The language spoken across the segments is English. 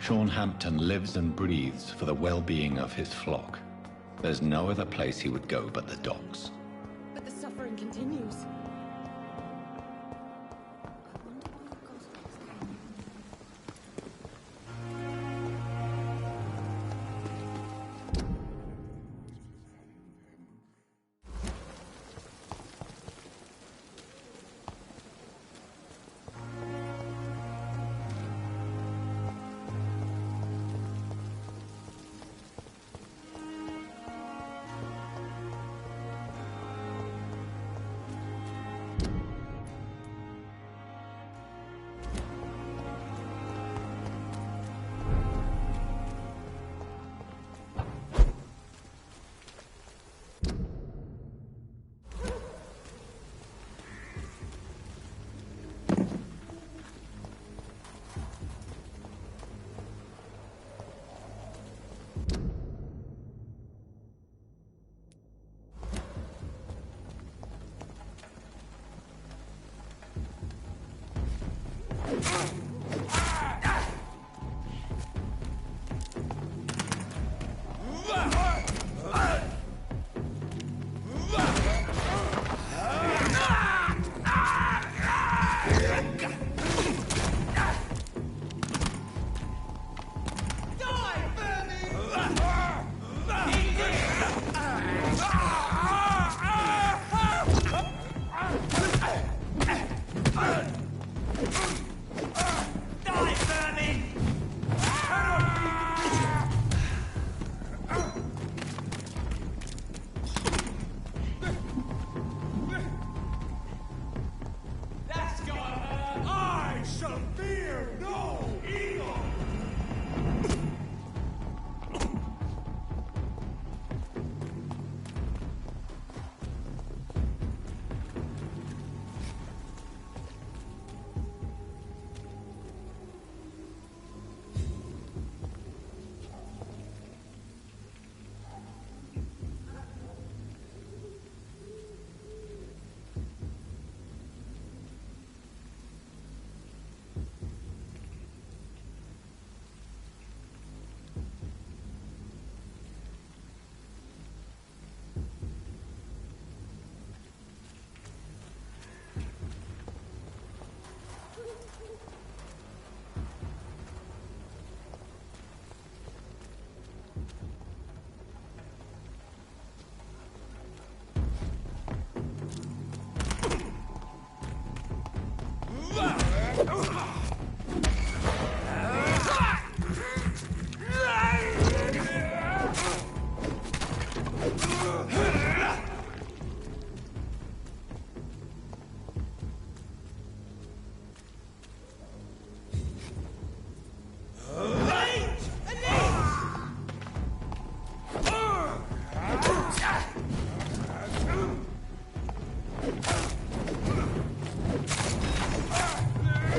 Sean Hampton lives and breathes for the well-being of his flock. There's no other place he would go but the docks. But the suffering continues.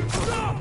Stop!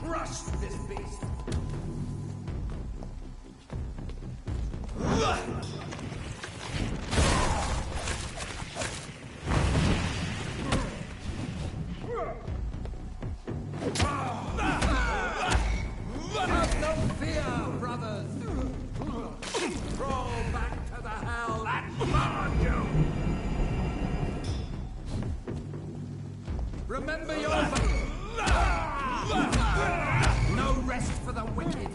Crush this beast! Have no fear, brothers! Crawl back to the hell that marred you! Remember your vow! No rest for the wicked!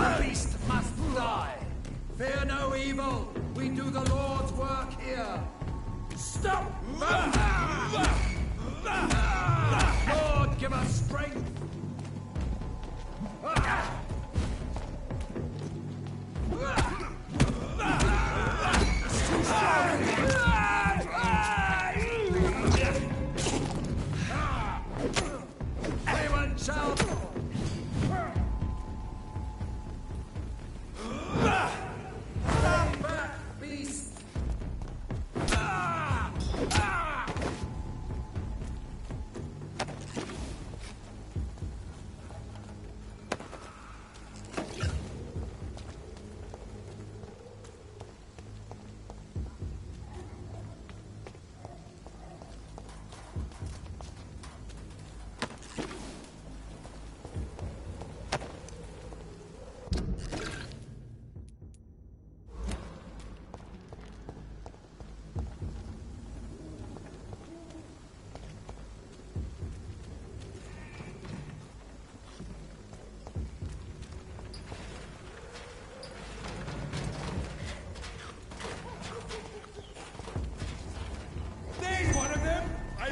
The beast must die! Fear no evil! We do the Lord's work here! Stop! Lord, give us strength! Anyone shall... Stand back, beast!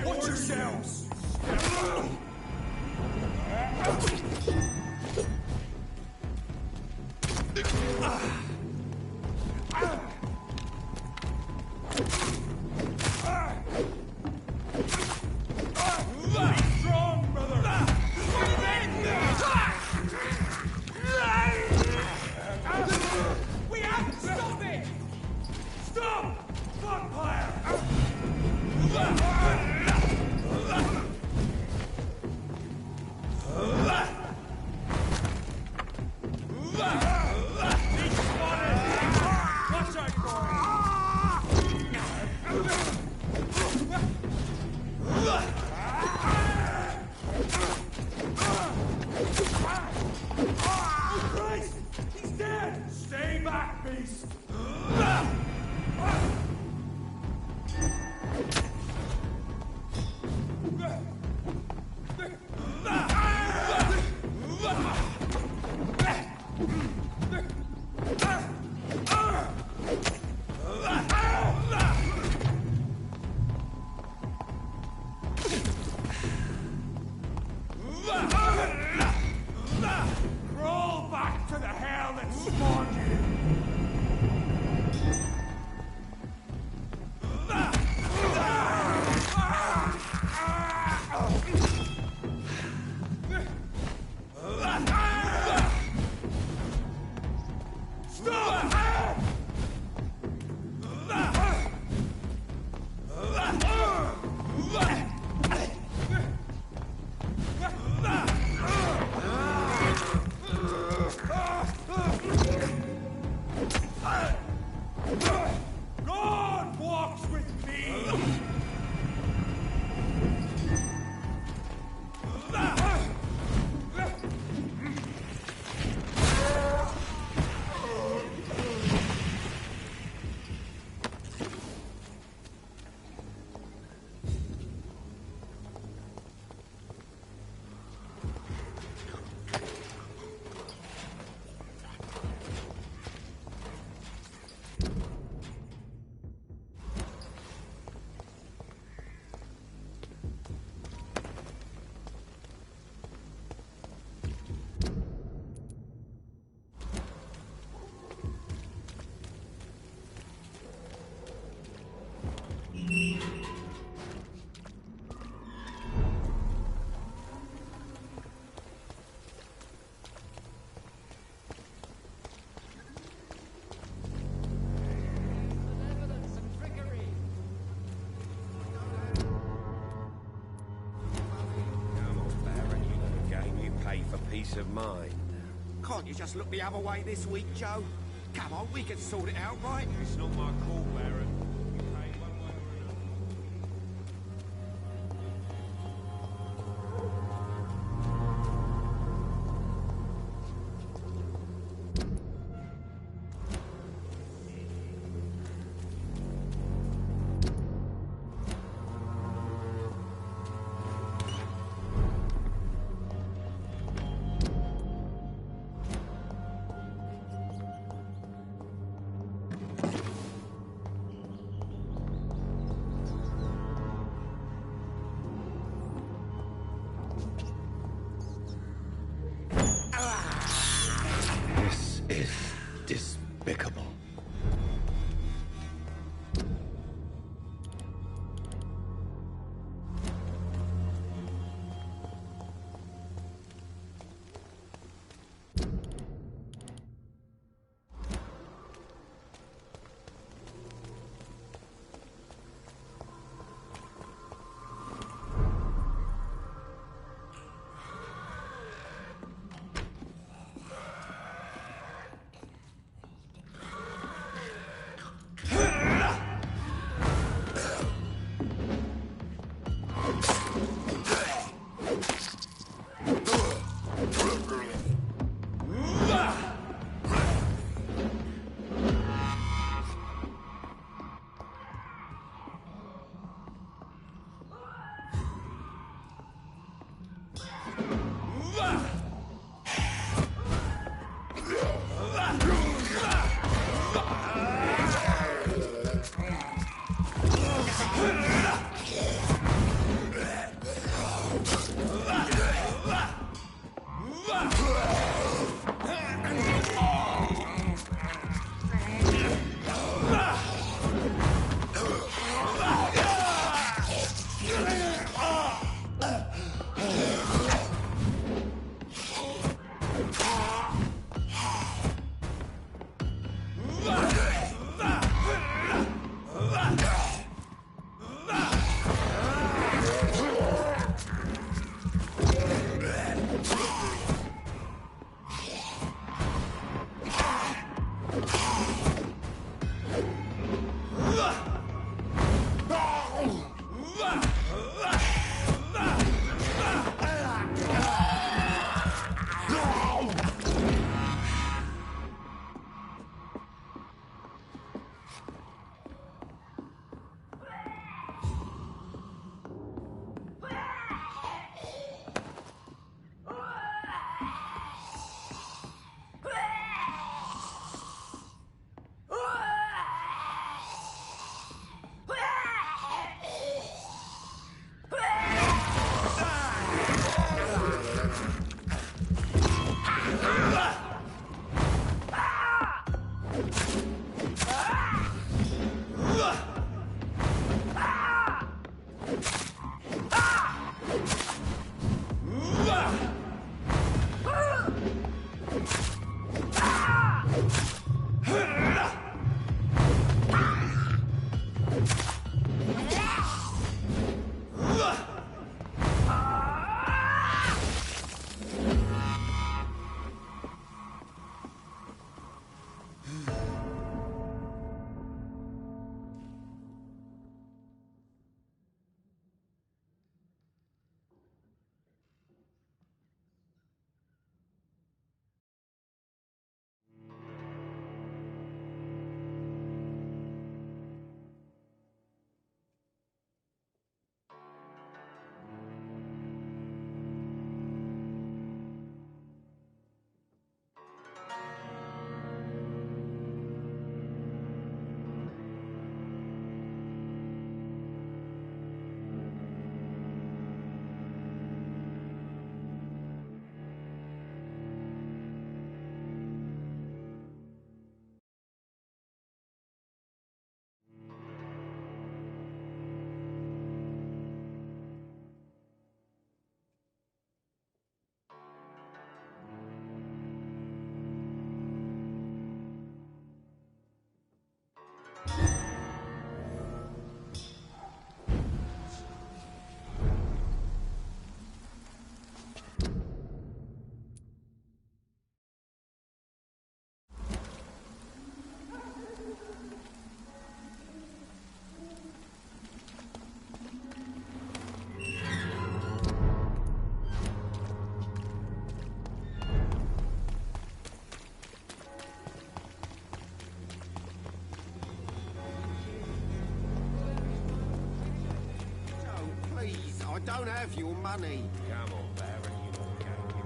Watch yourselves! Strong, brother! We have to stop it! Stop! Vampire! peace of mind. Can't you just look the other way this week, Joe? Come on, we can sort it out, right? It's not my call, Baron. This is despicable. don't have your money. Come on, Baron, you don't get it.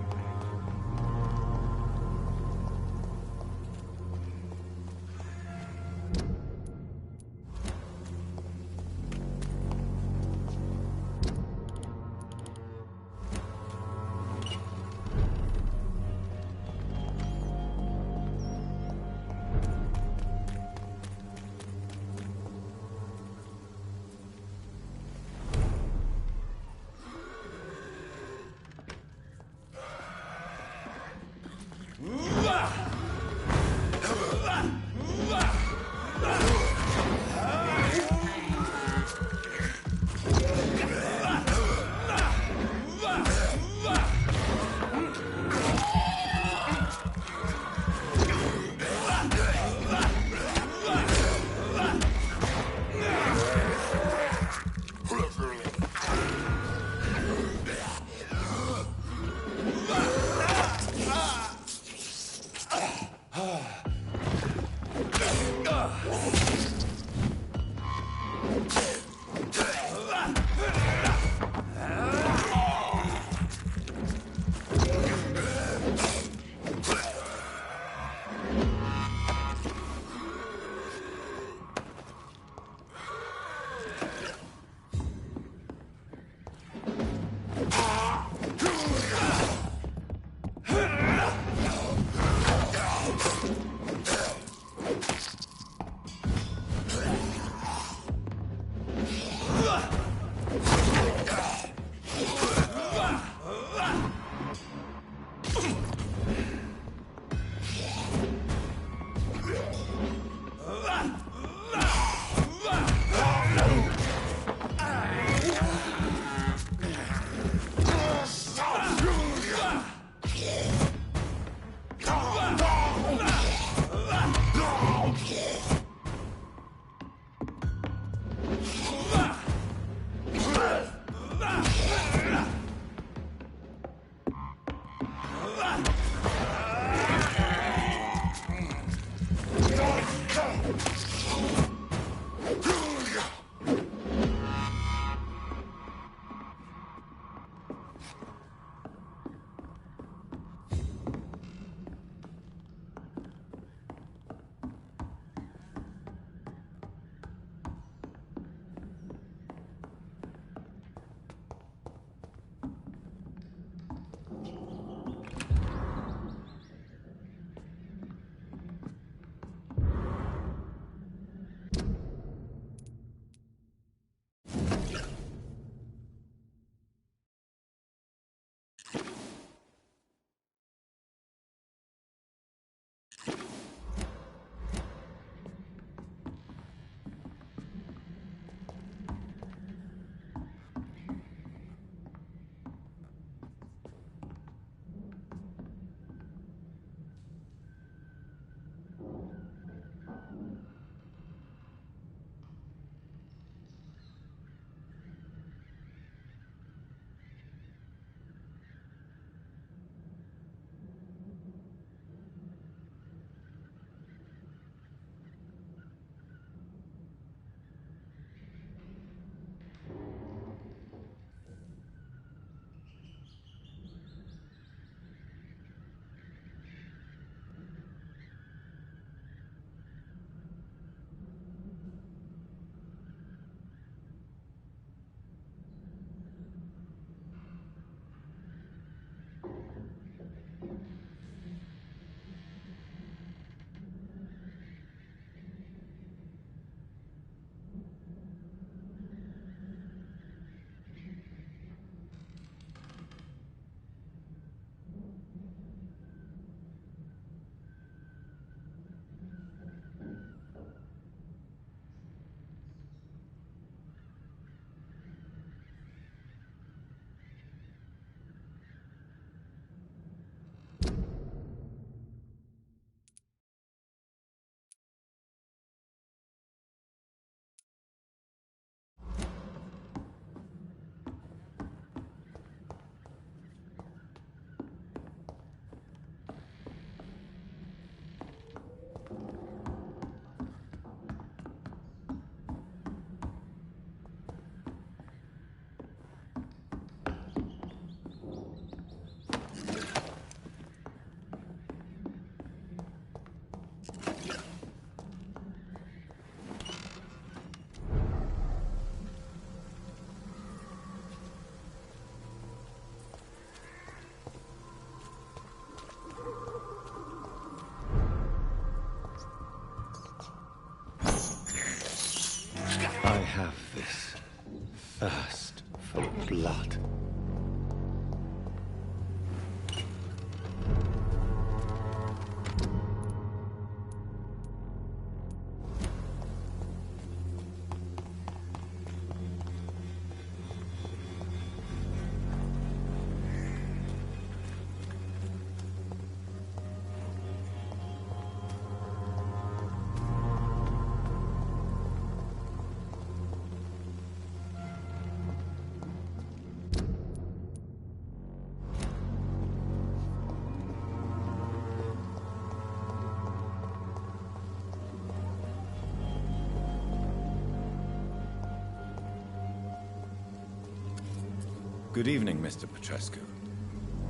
Good evening, Mr. Petrescu.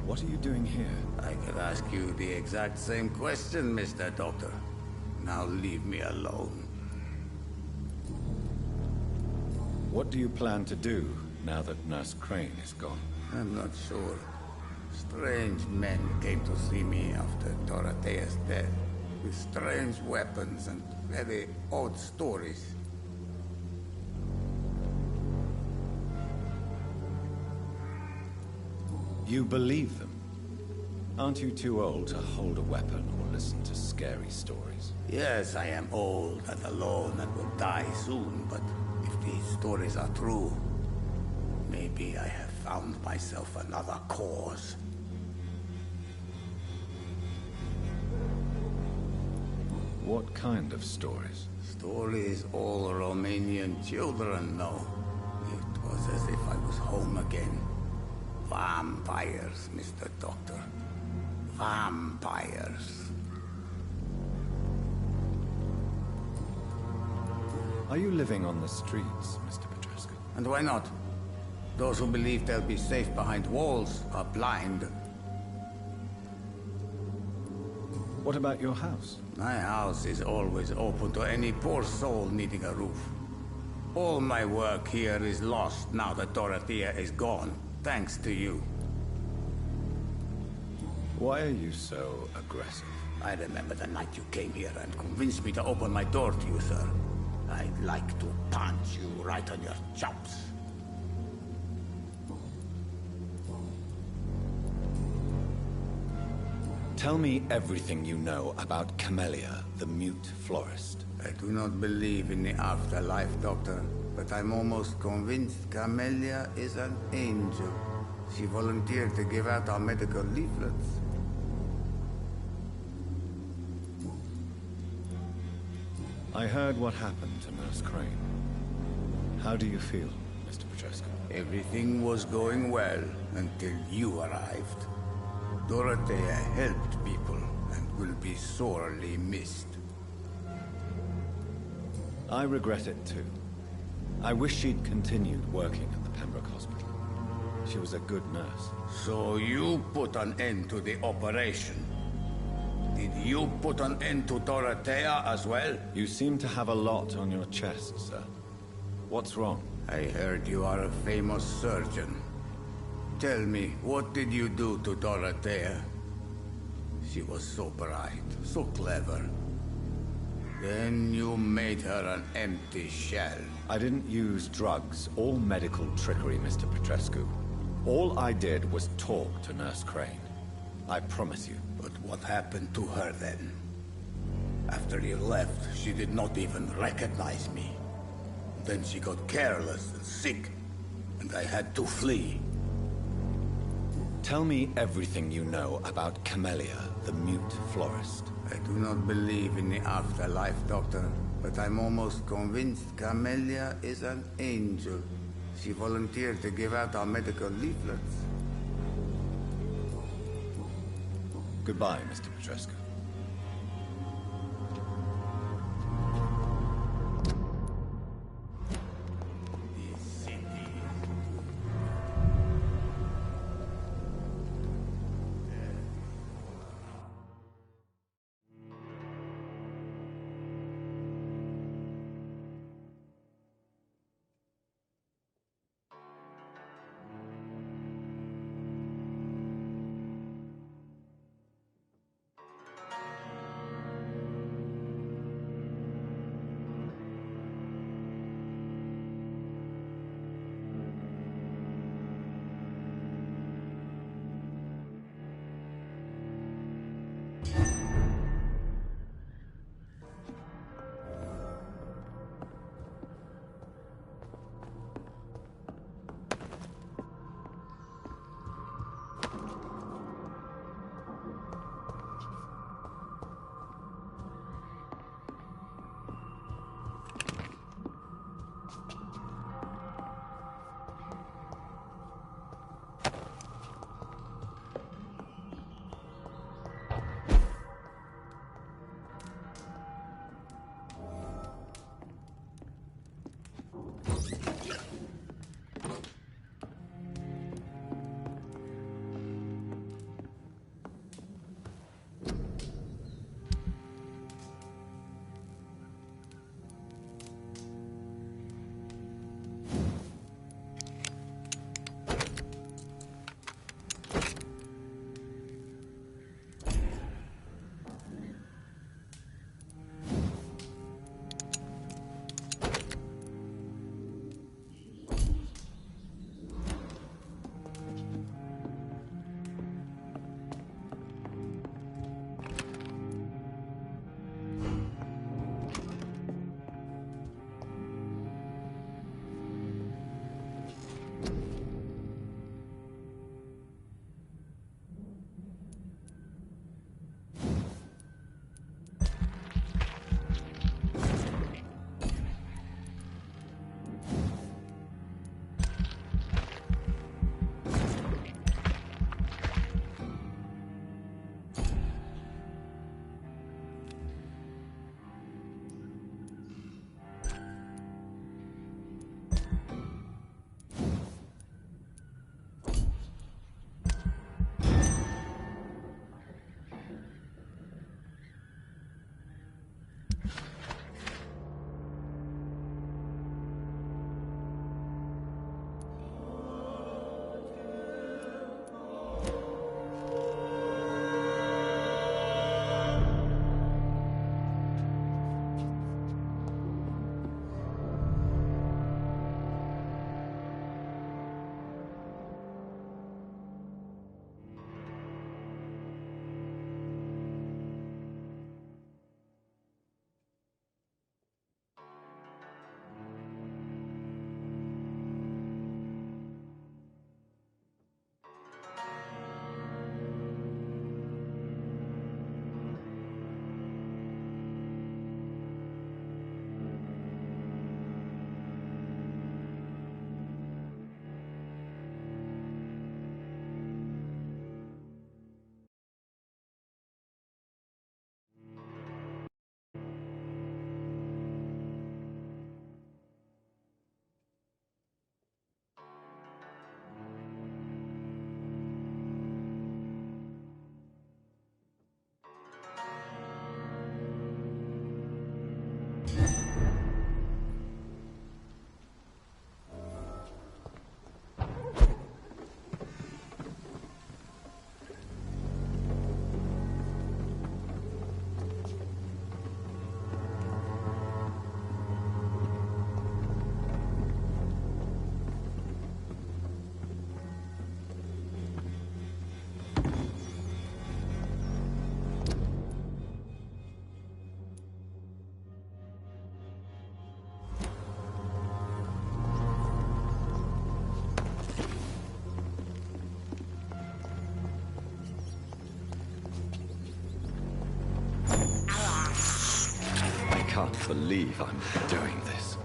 What are you doing here? I could ask you the exact same question, Mr. Doctor. Now leave me alone. What do you plan to do now that Nurse Crane is gone? I'm not sure. Strange men came to see me after Dorothea's death, with strange weapons and very odd stories. You believe them? Aren't you too old to hold a weapon or listen to scary stories? Yes, I am old and alone and will die soon, but if these stories are true, maybe I have found myself another cause. What kind of stories? Stories all Romanian children know. It was as if I was home again. Vampires, Mr. Doctor. Vampires. Are you living on the streets, Mr. Petrescu? And why not? Those who believe they'll be safe behind walls are blind. What about your house? My house is always open to any poor soul needing a roof. All my work here is lost now that Dorothea is gone, thanks to you. Why are you so aggressive? I remember the night you came here and convinced me to open my door to you, sir. I'd like to punch you right on your chops. Tell me everything you know about Camellia, the mute florist. I do not believe in the afterlife, Doctor, but I'm almost convinced Camellia is an angel. She volunteered to give out our medical leaflets. I heard what happened to Nurse Crane. How do you feel, Mr. Petrescu? Everything was going well until you arrived. Dorothea helped people and will be sorely missed. I regret it too. I wish she'd continued working at the Pembroke Hospital. She was a good nurse. So you put an end to the operation. Did you put an end to Dorothea as well? You seem to have a lot on your chest, sir. What's wrong? I heard you are a famous surgeon. Tell me, what did you do to Dorothea? She was so bright, so clever. Then you made her an empty shell. I didn't use drugs or medical trickery, Mr. Petrescu. All I did was talk to Nurse Crane. I promise you. But what happened to her then? After you left, she did not even recognize me. Then she got careless and sick, and I had to flee. Tell me everything you know about Camellia, the mute florist. I do not believe in the afterlife, Doctor, but I'm almost convinced Camellia is an angel. She volunteered to give out our medical leaflets. Goodbye, Mr. Petrescu. can't believe I'm doing this.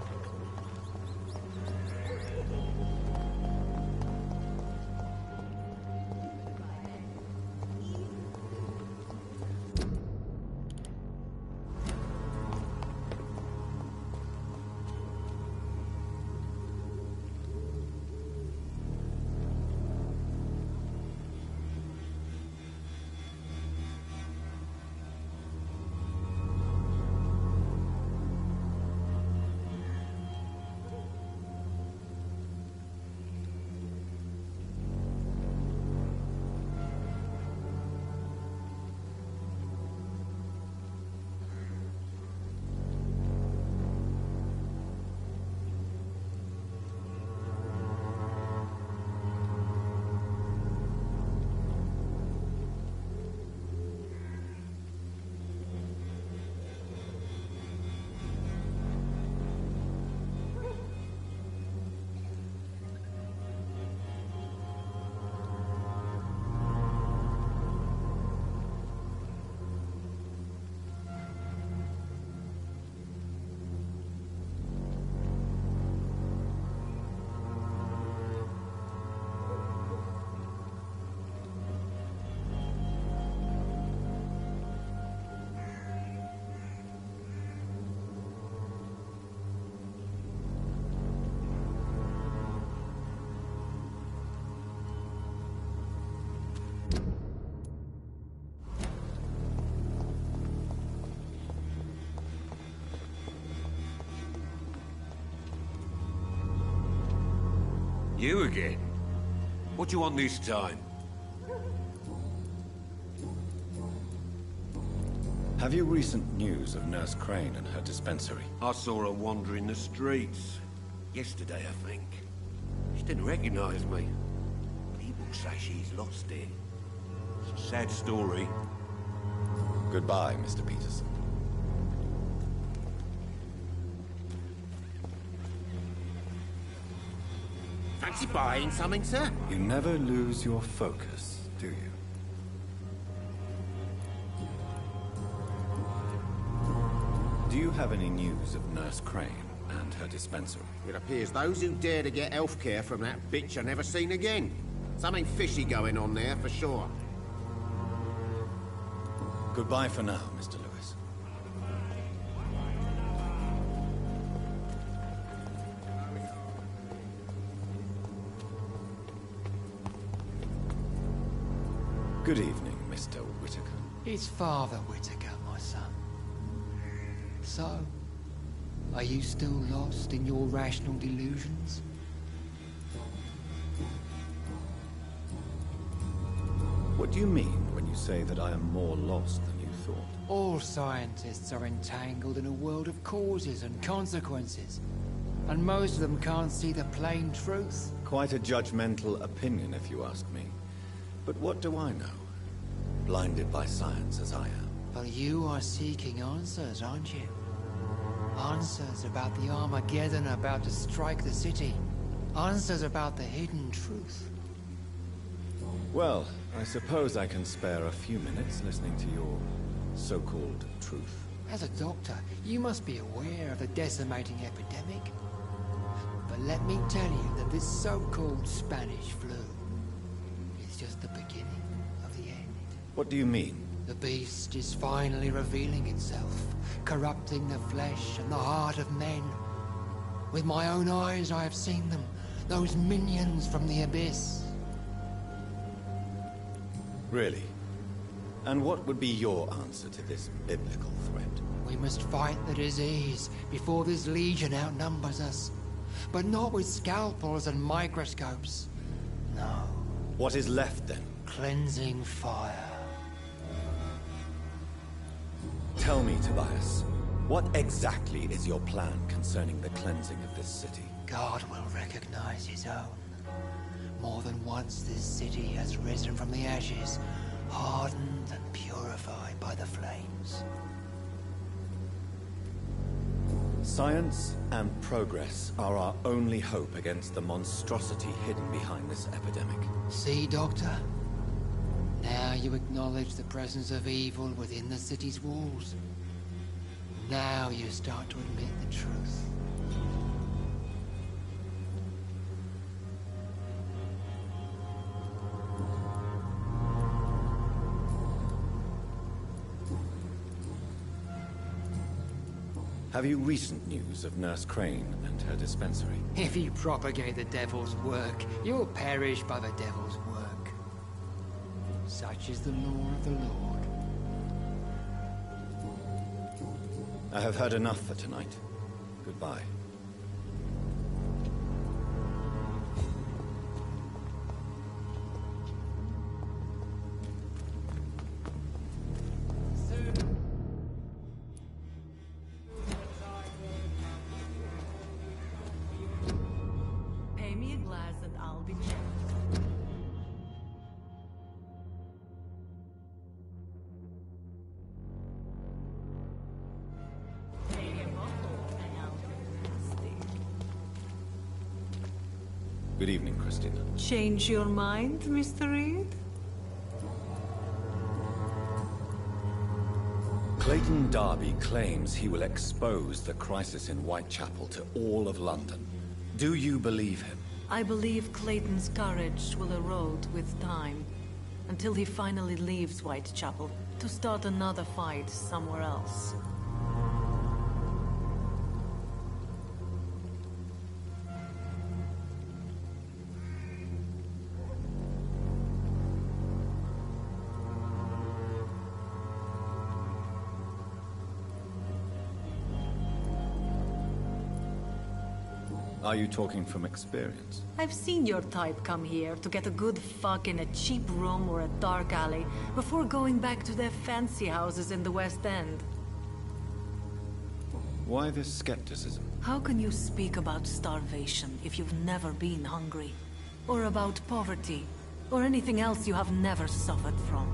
You again? What do you want this time? Have you recent news of Nurse Crane and her dispensary? I saw her wandering the streets. Yesterday, I think. She didn't recognize me. People say she's lost it. It's a sad story. Goodbye, Mr. Peterson. Fancy buying something, sir? You never lose your focus, do you? Do you have any news of Nurse Crane and her dispensary? It appears those who dare to get health care from that bitch are never seen again. Something fishy going on there, for sure. Goodbye for now, Mr. Lewis. Good evening, Mr. Whitaker. It's Father Whitaker, my son. So, are you still lost in your rational delusions? What do you mean when you say that I am more lost than you thought? All scientists are entangled in a world of causes and consequences. And most of them can't see the plain truth. Quite a judgmental opinion, if you ask me. But what do I know? Blinded by science as I am. But you are seeking answers, aren't you? Answers about the Armageddon about to strike the city. Answers about the hidden truth. Well, I suppose I can spare a few minutes listening to your so-called truth. As a doctor, you must be aware of the decimating epidemic. But let me tell you that this so-called Spanish flu is just the beginning of the end. What do you mean? The beast is finally revealing itself, corrupting the flesh and the heart of men. With my own eyes I have seen them, those minions from the abyss. Really? And what would be your answer to this biblical threat? We must fight the disease before this legion outnumbers us. But not with scalpels and microscopes. No. What is left then? Cleansing fire. Tell me, Tobias, what exactly is your plan concerning the cleansing of this city? God will recognize his own. More than once this city has risen from the ashes, hardened and purified by the flames. Science and progress are our only hope against the monstrosity hidden behind this epidemic. See, Doctor? Now you acknowledge the presence of evil within the city's walls. Now you start to admit the truth. Have you recent news of Nurse Crane and her dispensary? If you propagate the devil's work, you'll perish by the devil's work. Such is the law of the Lord. I have heard enough for tonight. Goodbye. Pay me a glass and I'll be back. Good evening, Christina. Change your mind, Mr. Reed? Clayton Darby claims he will expose the crisis in Whitechapel to all of London. Do you believe him? I believe Clayton's courage will erode with time, until he finally leaves Whitechapel to start another fight somewhere else. Are you talking from experience? I've seen your type come here to get a good fuck in a cheap room or a dark alley before going back to their fancy houses in the West End. Why this skepticism? How can you speak about starvation if you've never been hungry? Or about poverty? Or anything else you have never suffered from?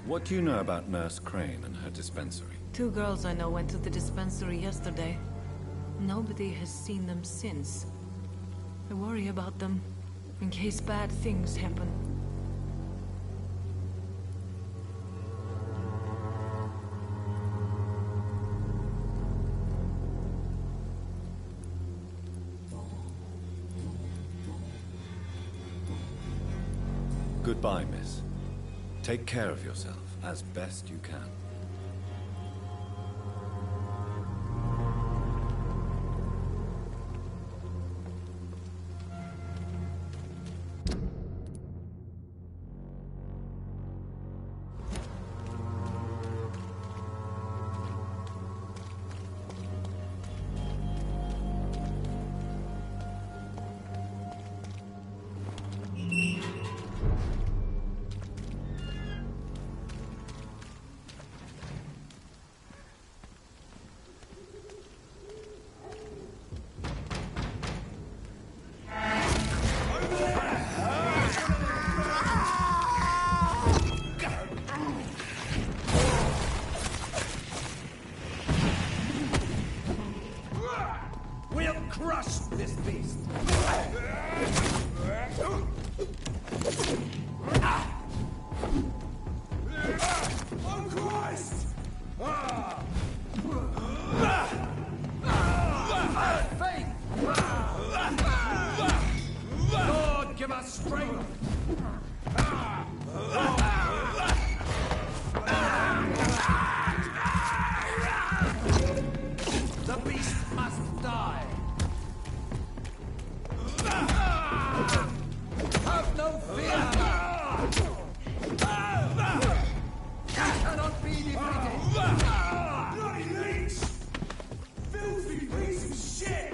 What do you know about Nurse Crane and her dispensary? 2 girls I know went to the dispensary yesterday. Nobody has seen them since. I worry about them, in case bad things happen. Goodbye, miss. Take care of yourself as best you can. We'll crush this beast! Oh, Christ! Faith! Lord, give us strength! The beast must die! Have no fear! Cannot be defeated! Bloody leech! Filthy piece of shit!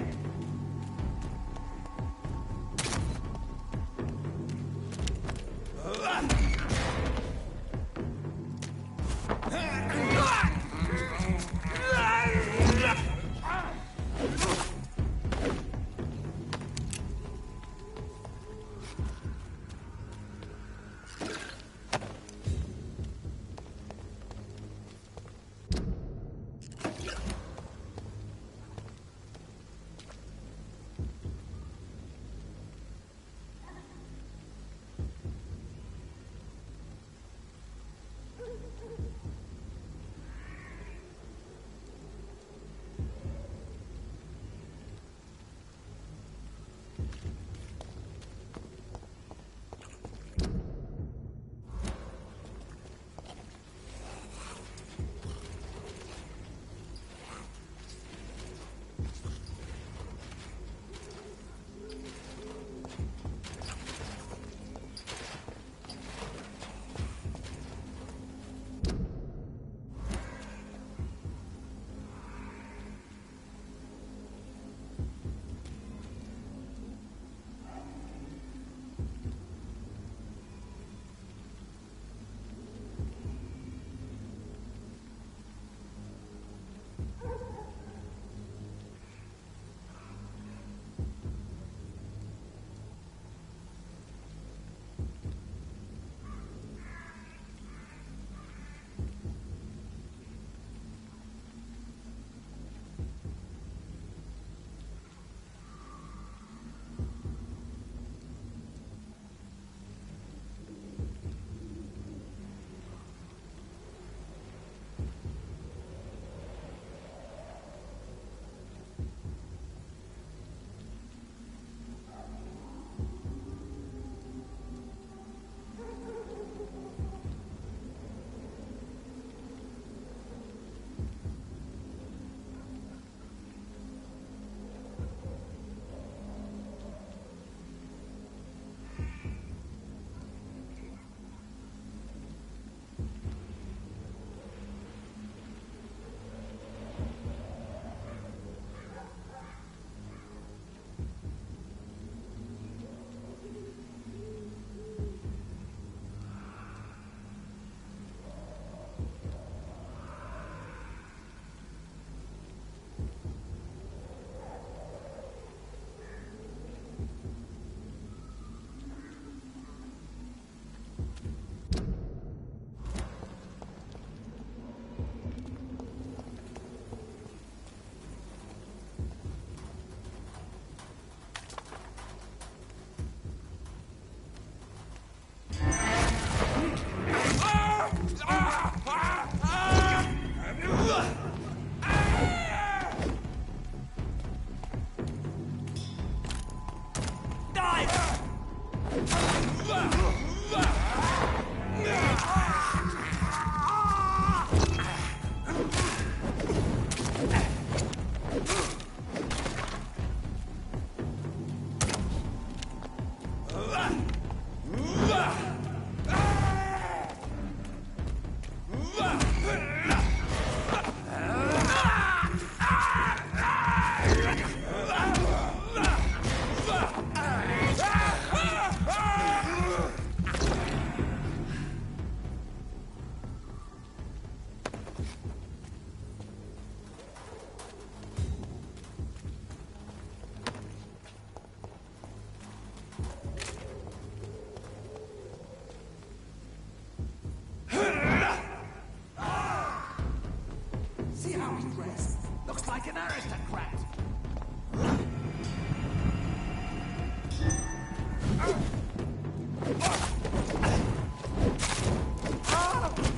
an aristocrat!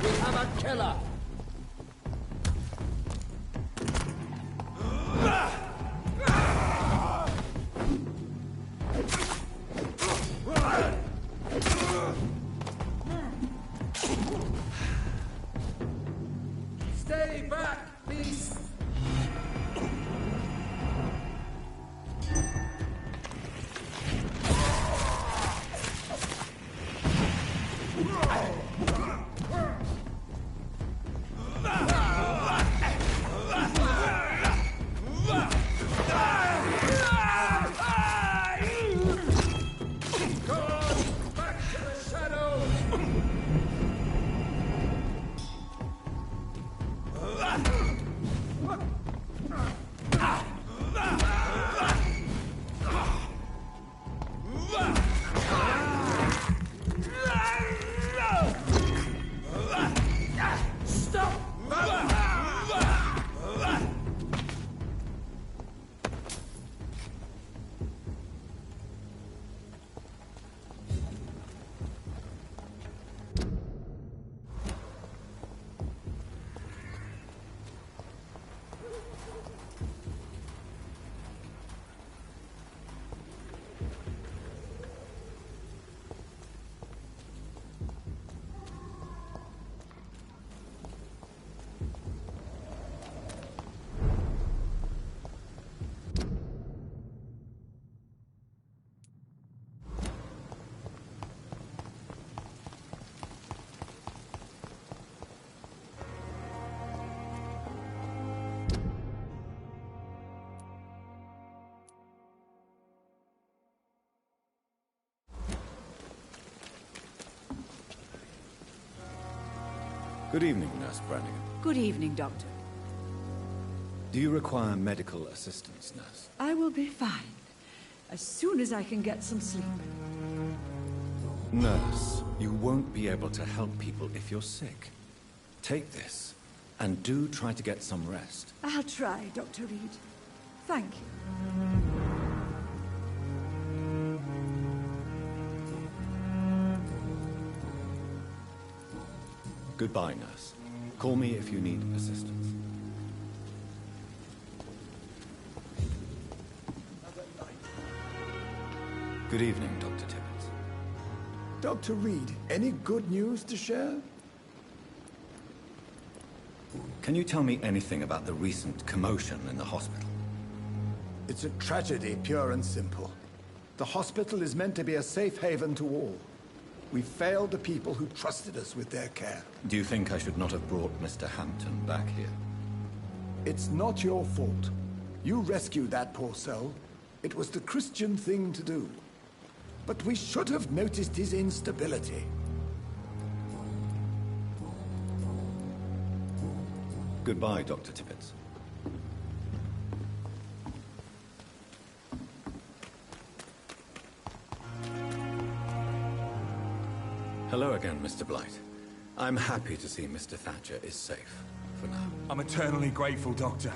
We have a killer! Stay back, beast! Good evening, Nurse Brannigan. Good evening, Doctor. Do you require medical assistance, Nurse? I will be fine, as soon as I can get some sleep. Nurse, you won't be able to help people if you're sick. Take this, and do try to get some rest. I'll try, Dr. Reed. Thank you. Goodbye, Nurse. Call me if you need assistance. Good evening, Dr. Tibbets. Dr. Reed, any good news to share? Can you tell me anything about the recent commotion in the hospital? It's a tragedy, pure and simple. The hospital is meant to be a safe haven to all. We failed the people who trusted us with their care. Do you think I should not have brought Mr. Hampton back here? It's not your fault. You rescued that poor soul. It was the Christian thing to do. But we should have noticed his instability. Goodbye, Dr. Tibbets. Hello again, Mr. Blight. I'm happy to see Mr. Thatcher is safe, for now. I'm eternally grateful, Doctor.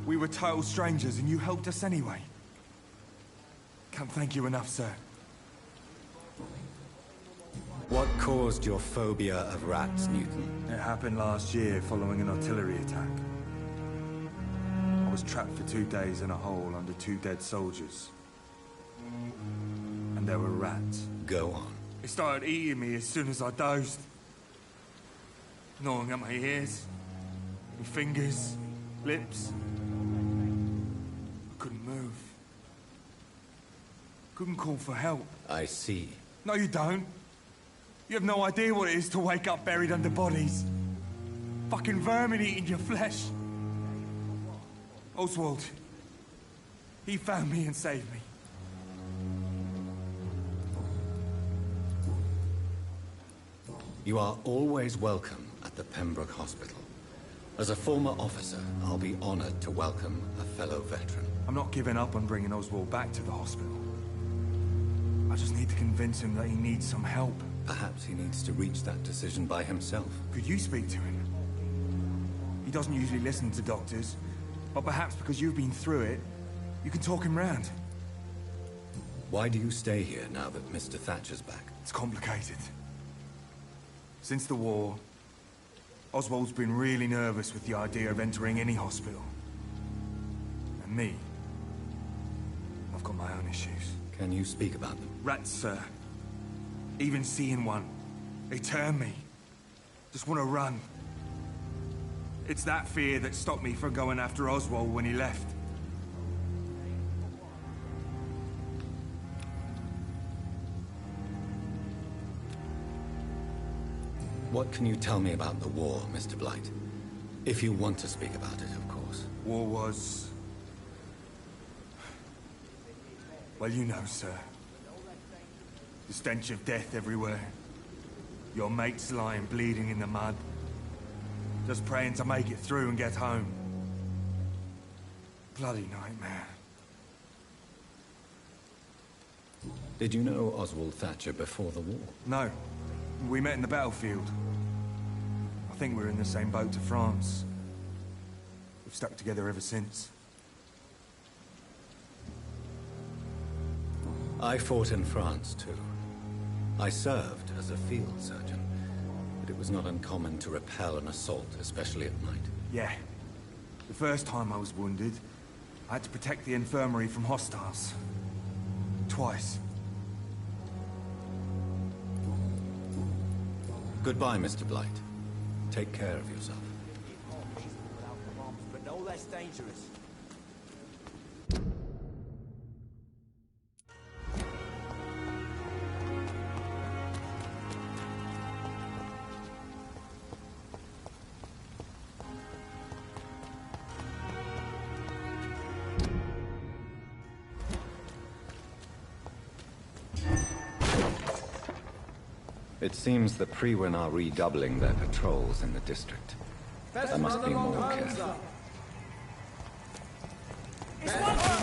We were total strangers and you helped us anyway. Can't thank you enough, sir. What caused your phobia of rats, Newton? It happened last year following an artillery attack. I was trapped for 2 days in a hole under 2 dead soldiers. And there were rats. Go on. It started eating me as soon as I dozed. Gnawing at my ears, my fingers, lips. I couldn't move. Couldn't call for help. I see. No, you don't. You have no idea what it is to wake up buried under bodies. Fucking vermin eating your flesh. Oswald. He found me and saved me. You are always welcome at the Pembroke Hospital. As a former officer, I'll be honored to welcome a fellow veteran. I'm not giving up on bringing Oswald back to the hospital. I just need to convince him that he needs some help. Perhaps he needs to reach that decision by himself. Could you speak to him? He doesn't usually listen to doctors, But perhaps because you've been through it, you can talk him round. Why do you stay here now that Mr. Thatcher's back? It's complicated. Since the war, Oswald's been really nervous with the idea of entering any hospital. And me, I've got my own issues. Can you speak about them? Rats, sir. Even seeing one, they turn me. Just want to run. It's that fear that stopped me from going after Oswald when he left. What can you tell me about the war, Mr. Blight? If you want to speak about it, of course. War was... well, you know, sir. The stench of death everywhere. Your mates lying bleeding in the mud. Just praying to make it through and get home. Bloody nightmare. Did you know Oswald Thatcher before the war? No. We met in the battlefield. I think we're in the same boat to France. We've stuck together ever since. I fought in France, too. I served as a field surgeon, but it was not uncommon to repel an assault, especially at night. Yeah. The first time I was wounded, I had to protect the infirmary from hostiles. Twice. Goodbye, Mr. Blight. Take care of yourself. But no less dangerous. It seems the Frewen are redoubling their patrols in the district. I must be more careful.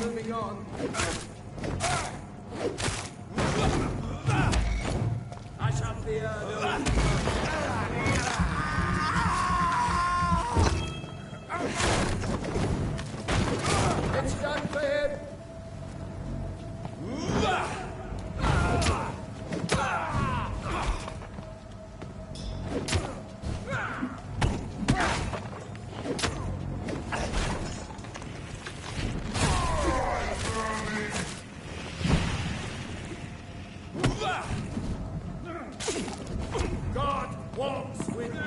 Moving on. I shall fear no. It's done for him. God walks with thee.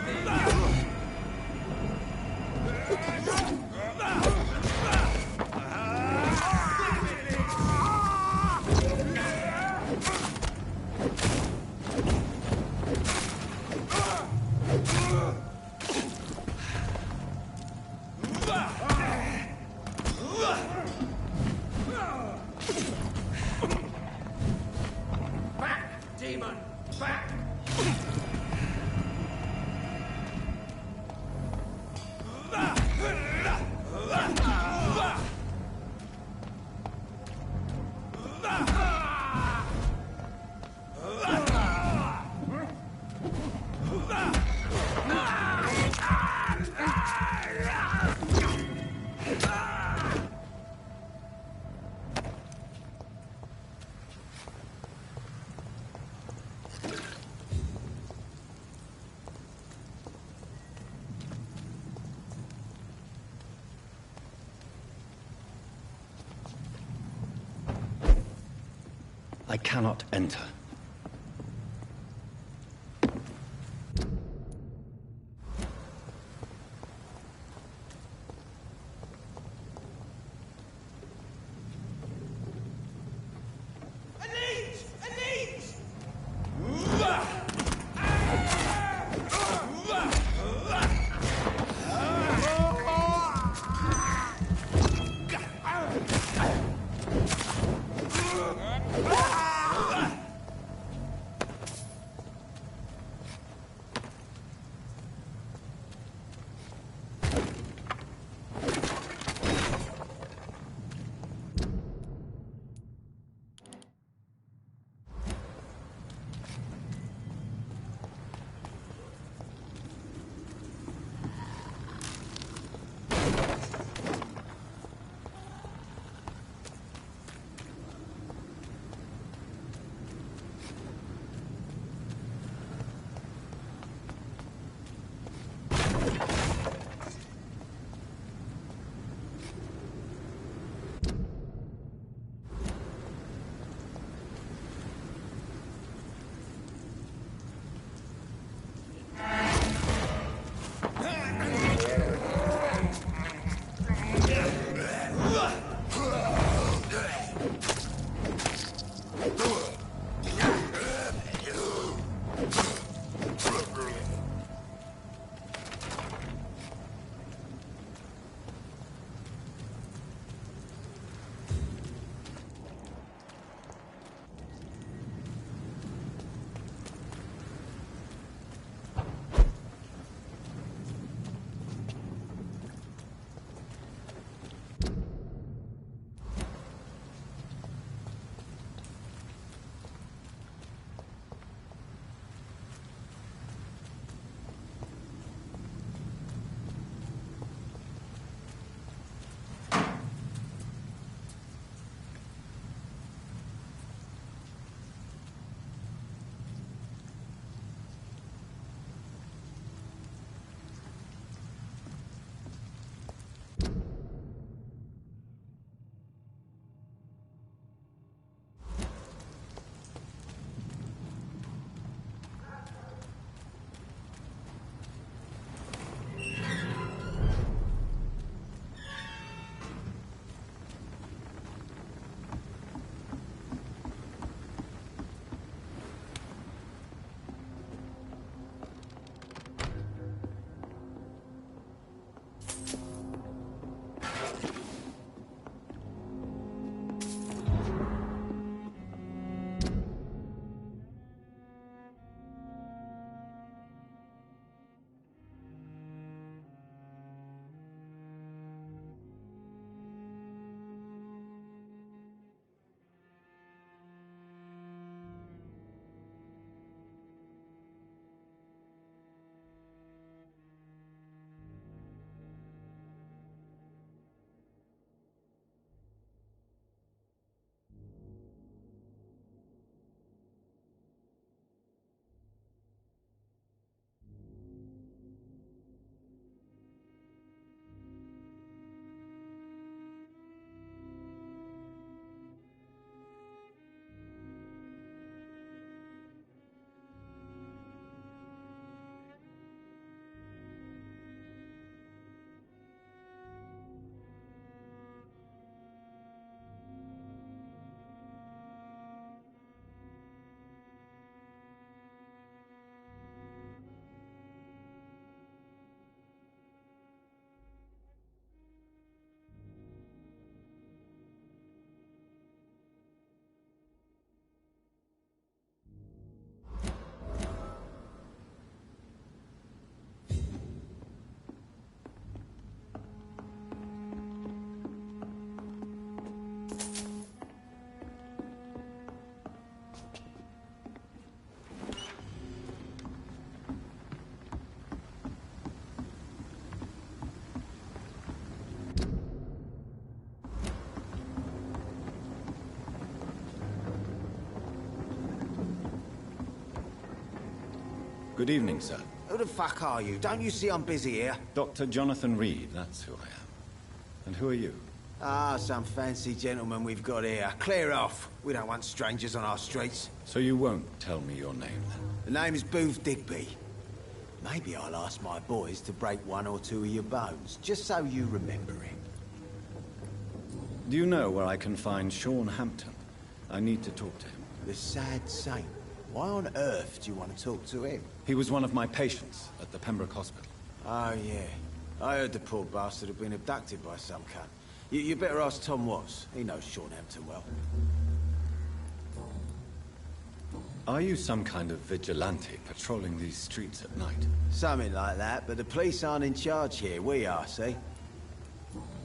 Back, demon! Back! I cannot enter. Good evening, sir. Who the fuck are you? Don't you see I'm busy here? Dr. Jonathan Reed, that's who I am. And who are you? Ah, some fancy gentleman we've got here. Clear off. We don't want strangers on our streets. So you won't tell me your name, then? The name is Booth Digby. Maybe I'll ask my boys to break one or two of your bones, just so you remember him. Do you know where I can find Sean Hampton? I need to talk to him. The sad saint. Why on earth do you want to talk to him? He was one of my patients at the Pembroke Hospital. Oh, yeah. I heard the poor bastard had been abducted by some cunt. You better ask Tom Watts. He knows Sean Hampton well. Are you some kind of vigilante patrolling these streets at night? Something like that, but the police aren't in charge here. We are, see?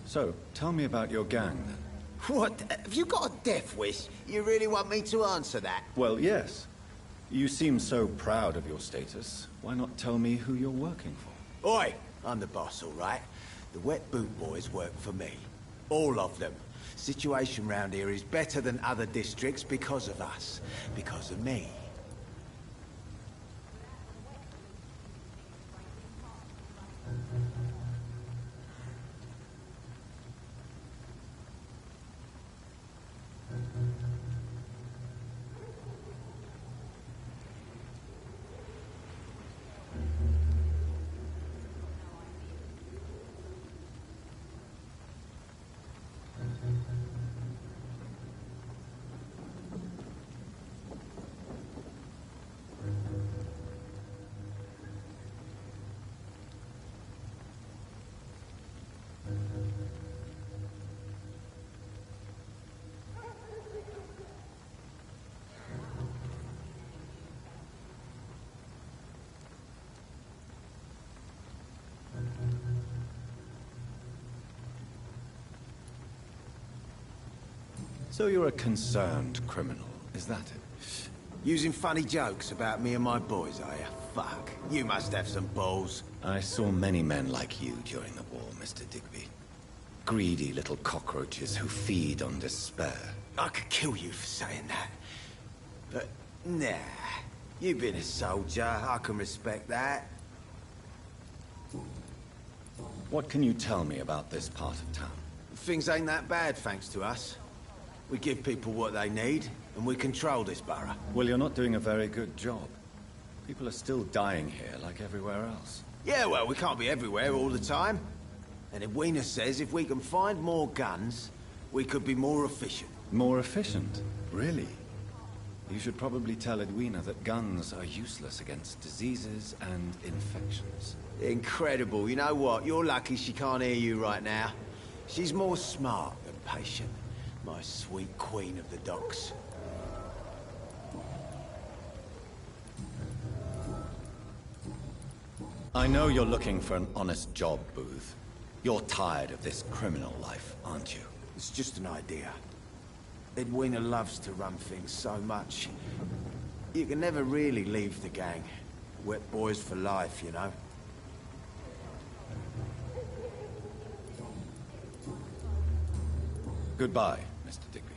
So, tell me about your gang, then. What? Have you got a death wish? You really want me to answer that? Well, yes. You seem so proud of your status. Why not tell me who you're working for? Oi! I'm the boss, all right? The Wet Boot Boys work for me. All of them. Situation round here is better than other districts because of us. Because of me. So you're a concerned criminal, is that it? Using funny jokes about me and my boys, are you? Fuck. You must have some balls. I saw many men like you during the war, Mr. Digby. Greedy little cockroaches who feed on despair. I could kill you for saying that. But, nah. You've been a soldier. I can respect that. What can you tell me about this part of town? Things ain't that bad, thanks to us. We give people what they need, and we control this borough. Well, you're not doing a very good job. People are still dying here, like everywhere else. Yeah, well, we can't be everywhere all the time. And Edwina says if we can find more guns, we could be more efficient. More efficient? Really? You should probably tell Edwina that guns are useless against diseases and infections. Incredible. You know what? You're lucky she can't hear you right now. She's more smart than patient. My sweet queen of the docks. I know you're looking for an honest job, Booth. You're tired of this criminal life, aren't you? It's just an idea. Edwina loves to run things so much. You can never really leave the gang. Wet boys for life, you know. Goodbye, Mr. Digby.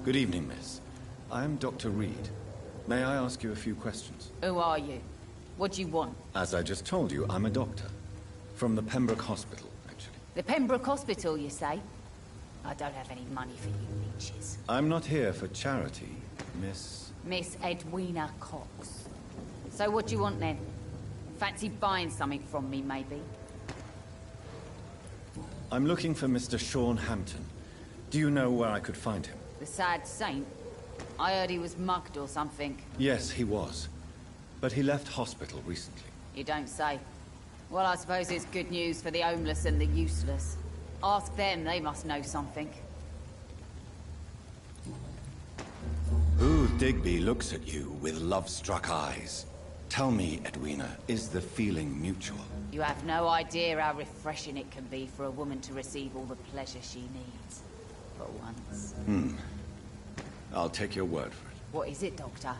Good evening, miss. I am Dr. Reed. May I ask you a few questions? Who are you? What do you want? As I just told you, I'm a doctor. From the Pembroke Hospital, actually. The Pembroke Hospital, you say? I don't have any money for you leeches. I'm not here for charity, Miss... Miss Edwina Cox. So what do you want then? Fancy buying something from me, maybe? I'm looking for Mr. Sean Hampton. Do you know where I could find him? The sad saint? I heard he was mugged or something. Yes, he was. But he left hospital recently. You don't say. Well, I suppose it's good news for the homeless and the useless. Ask them, they must know something. Booth Digby looks at you with love-struck eyes. Tell me, Edwina, is the feeling mutual? You have no idea how refreshing it can be for a woman to receive all the pleasure she needs. For once. I'll take your word for it. What is it, Doctor?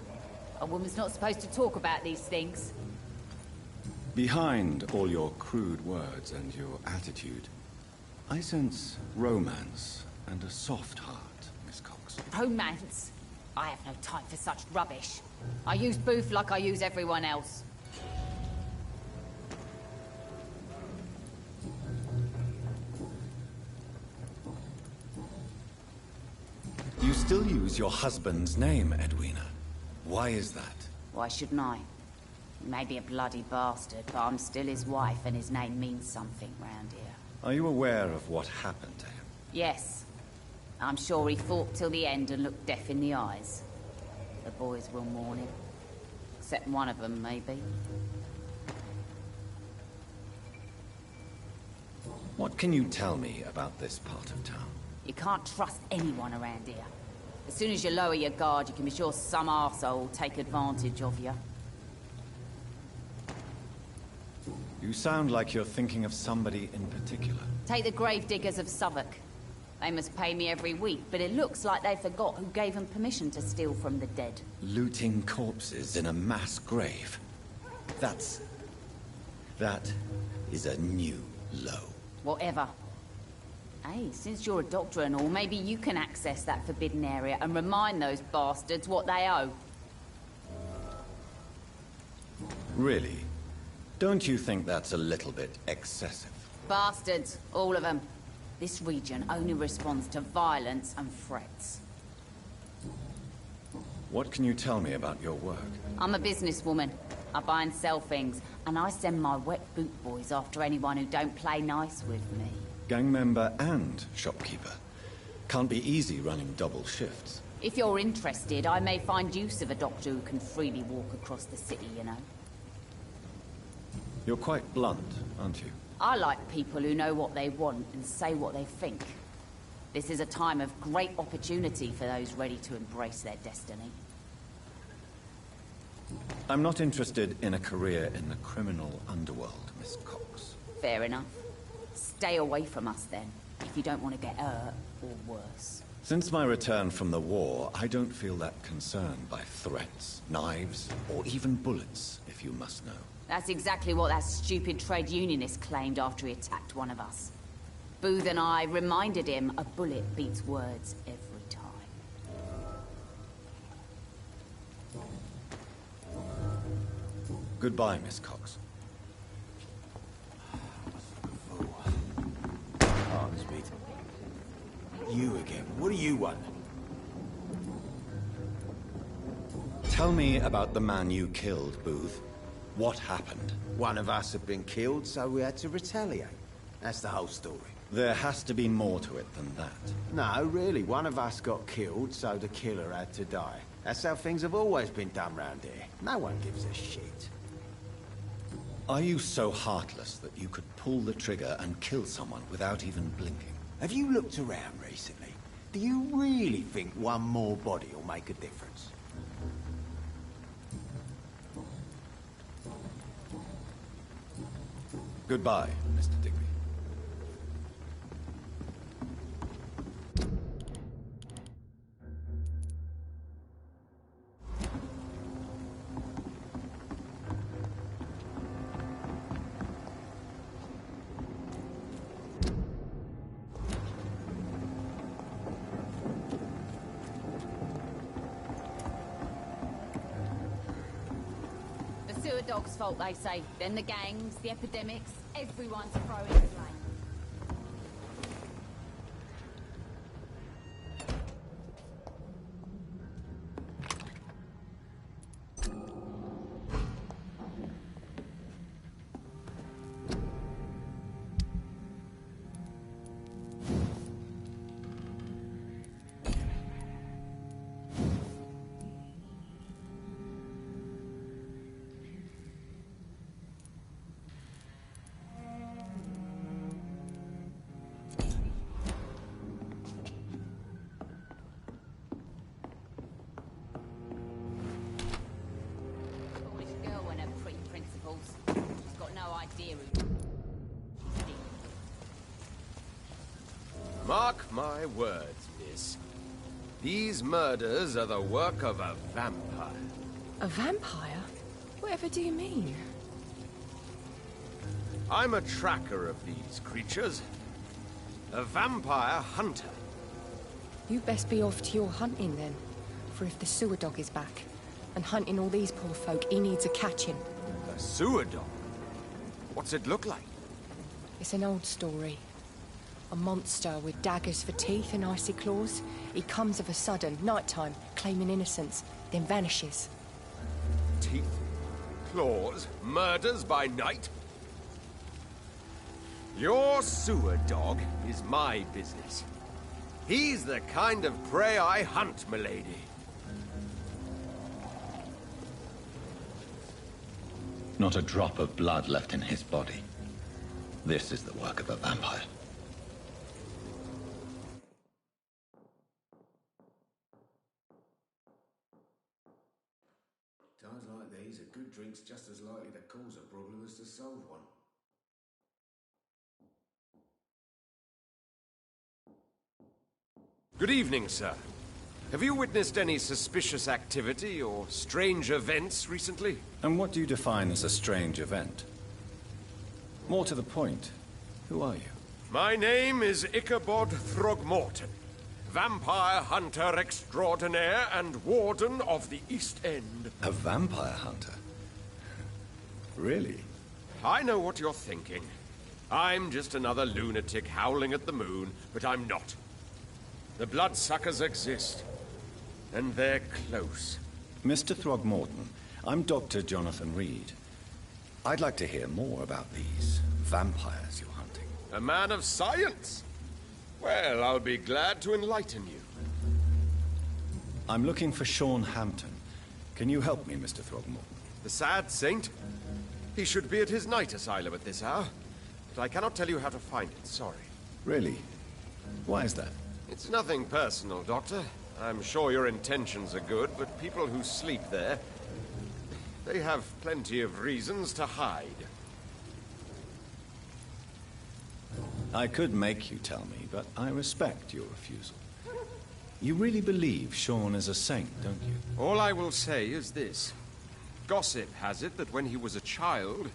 A woman's not supposed to talk about these things. Behind all your crude words and your attitude, I sense romance and a soft heart, Cox. Romance? I have no time for such rubbish. I use Booth like I use everyone else. You still use your husband's name, Edwina. Why is that? Why shouldn't I? He may be a bloody bastard, but I'm still his wife and his name means something round here. Are you aware of what happened to him? Yes. I'm sure he fought till the end and looked death in the eyes. The boys will mourn him. Except one of them, maybe. What can you tell me about this part of town? You can't trust anyone around here. As soon as you lower your guard, you can be sure some arsehole will take advantage of you. You sound like you're thinking of somebody in particular. Take the gravediggers of Southwark. They must pay me every week, but it looks like they forgot who gave them permission to steal from the dead. Looting corpses in a mass grave. That is a new low. Whatever. Hey, since you're a doctor and all, maybe you can access that forbidden area and remind those bastards what they owe. Really? Don't you think that's a little bit excessive? Bastards, all of them. This region only responds to violence and threats. What can you tell me about your work? I'm a businesswoman. I buy and sell things, and I send my wet boot boys after anyone who don't play nice with me. Gang member and shopkeeper. Can't be easy running double shifts. If you're interested, I may find use of a doctor who can freely walk across the city, you know. You're quite blunt, aren't you? I like people who know what they want and say what they think. This is a time of great opportunity for those ready to embrace their destiny. I'm not interested in a career in the criminal underworld, Miss Cox. Fair enough. Stay away from us then, if you don't want to get hurt or worse. Since my return from the war, I don't feel that concerned by threats, knives, or even bullets, if you must know. That's exactly what that stupid trade unionist claimed after he attacked one of us. Booth and I reminded him a bullet beats words every time. Goodbye, Miss Cox. Heartsbeat. You again. What do you want? Tell me about the man you killed, Booth. What happened? One of us had been killed, so we had to retaliate. That's the whole story. There has to be more to it than that. No, really. One of us got killed, so the killer had to die. That's how things have always been done round here. No one gives a shit. Are you so heartless that you could pull the trigger and kill someone without even blinking? Have you looked around recently? Do you really think one more body will make a difference? Goodbye, Mr. Digby. The sewer dog's fault, they say. Then the gangs, the epidemics, everyone's throwing blame. Mark my words, miss. These murders are the work of a vampire. A vampire? Whatever do you mean? I'm a tracker of these creatures. A vampire hunter. You best be off to your hunting then. For if the sewer dog is back, and hunting all these poor folk, he needs a catching. A sewer dog? What's it look like? It's an old story. A monster with daggers for teeth and icy claws. He comes of a sudden, nighttime, claiming innocence, then vanishes. Teeth, claws, murders by night? Your sewer dog is my business. He's the kind of prey I hunt, milady. Not a drop of blood left in his body. This is the work of a vampire. Times like these, a good drink's just as likely to cause a problem as to solve one. Good evening, sir. Have you witnessed any suspicious activity or strange events recently? And what do you define as a strange event? More to the point, who are you? My name is Ichabod Throgmorton, vampire hunter extraordinaire and warden of the East End. A vampire hunter? Really? I know what you're thinking. I'm just another lunatic howling at the moon, but I'm not. The bloodsuckers exist, and they're close. Mr. Throgmorton, I'm Dr. Jonathan Reed. I'd like to hear more about these vampires you're hunting. A man of science? Well, I'll be glad to enlighten you. I'm looking for Sean Hampton. Can you help me, Mr. Throgmorton? The sad saint? He should be at his night asylum at this hour, but I cannot tell you how to find it, sorry. Really? Why is that? It's nothing personal, Doctor. I'm sure your intentions are good, but people who sleep there, they have plenty of reasons to hide. I could make you tell me, but I respect your refusal. You really believe Sean is a saint, don't you? All I will say is this. Gossip has it that when he was a child,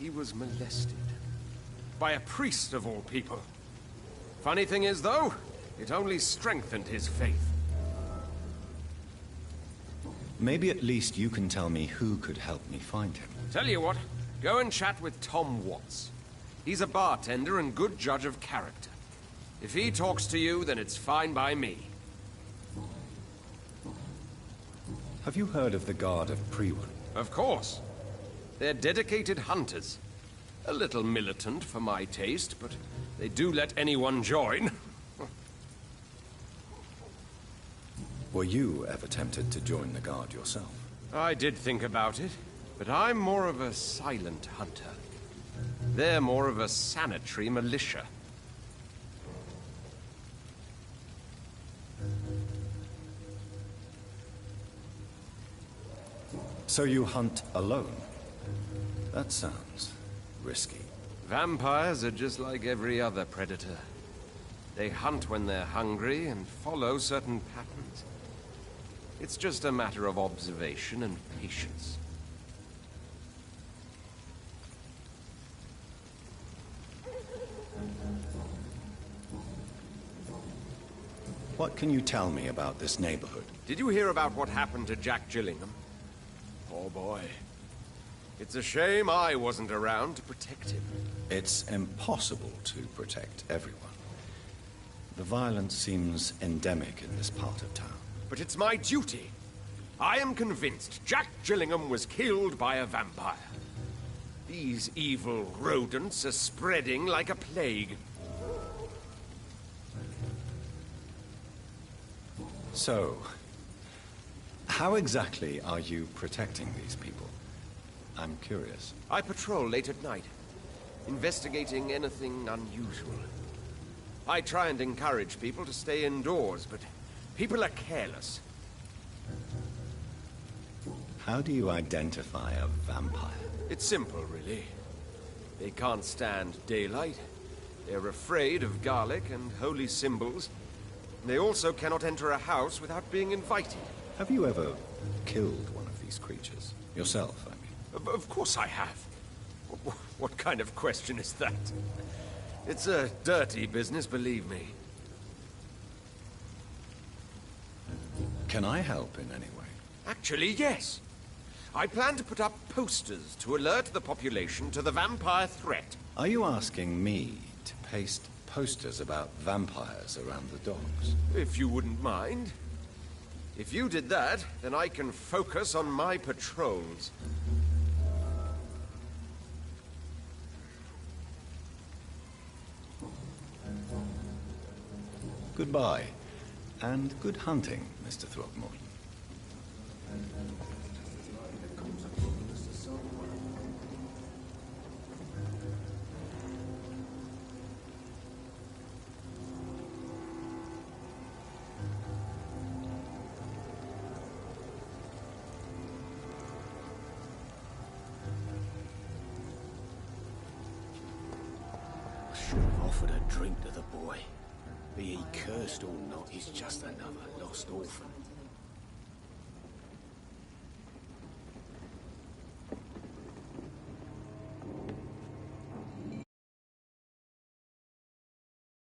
he was molested. By a priest of all people. Funny thing is, though, it only strengthened his faith. Maybe at least you can tell me who could help me find him. Tell you what, go and chat with Tom Watts. He's a bartender and good judge of character. If he talks to you, then it's fine by me. Have you heard of the Guard of Priwen? Of course. They're dedicated hunters. A little militant for my taste, but they do let anyone join. Were you ever tempted to join the Guard yourself? I did think about it, but I'm more of a silent hunter. They're more of a sanitary militia. So you hunt alone? That sounds risky. Vampires are just like every other predator. They hunt when they're hungry and follow certain patterns. It's just a matter of observation and patience. What can you tell me about this neighborhood? Did you hear about what happened to Jack Gillingham? Poor boy. It's a shame I wasn't around to protect him. It's impossible to protect everyone. The violence seems endemic in this part of town. But it's my duty. I am convinced Jack Gillingham was killed by a vampire. These evil rodents are spreading like a plague. So, how exactly are you protecting these people? I'm curious. I patrol late at night, investigating anything unusual. I try and encourage people to stay indoors, but people are careless. How do you identify a vampire? It's simple, really. They can't stand daylight. They're afraid of garlic and holy symbols. They also cannot enter a house without being invited. Have you ever killed one of these creatures? Yourself, I mean. Of course I have. What kind of question is that? It's a dirty business, believe me. Can I help in any way? Actually, yes. I plan to put up posters to alert the population to the vampire threat. Are you asking me to paste posters about vampires around the docks? If you wouldn't mind. If you did that, then I can focus on my patrols. Goodbye, and good hunting, Mr. Throckmorton. Should have offered a drink to the boy. Be he cursed or not, he's just another lost orphan.